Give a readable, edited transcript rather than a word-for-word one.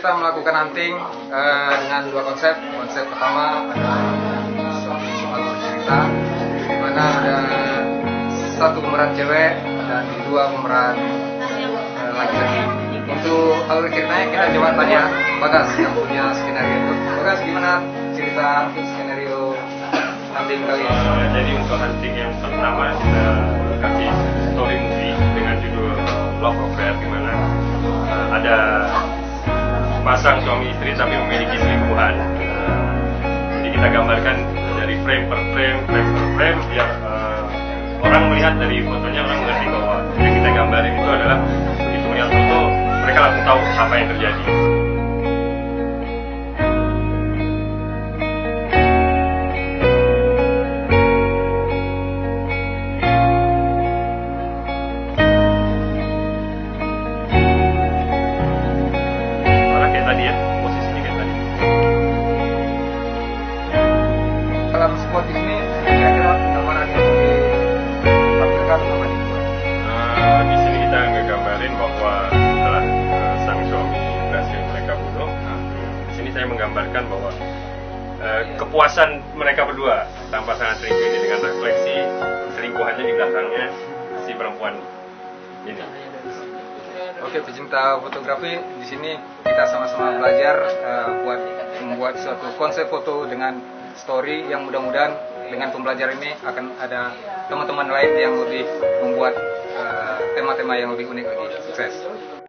kita melakukan hunting dengan dua konsep. Konsep pertama adalah suatu alur cerita, di mana ada satu pemeran cewek dan dua pemeran laki-laki. Untuk alur ceritanya kita coba tanya Bagas yang punya skenario itu. Bagas, gimana cerita skenario hunting kali ini? Jadi untuk hunting yang pertama kita kasih story movie dengan judul Love Affair, di mana ada pasang suami istri tapi memiliki selingkuhan. Jadi kita gambarkan dari frame per frame biar orang melihat dari fotonya, orang mengerti bahwa yang kita gambarin itu adalah begitu melihat foto mereka langsung tahu apa yang terjadi. Tadi ya, posisinya kayak tadi. Dalam spot ini kira-kira gambaran yang ditampilkan apa nih? Di sini kita ngegambarin bahwa setelah sang suami berhasil mereka bunuh, di sini saya menggambarkan bahwa kepuasan mereka berdua tanpa sangat selingkuh ini dengan refleksi selingkuhannya di belakangnya si perempuan ini. Oke, pecinta fotografi, di sini kita sama-sama belajar buat membuat suatu konsep foto dengan story yang mudah-mudahan dengan pembelajaran ini akan ada teman-teman lain yang lebih membuat tema-tema yang lebih unik lagi. Sukses!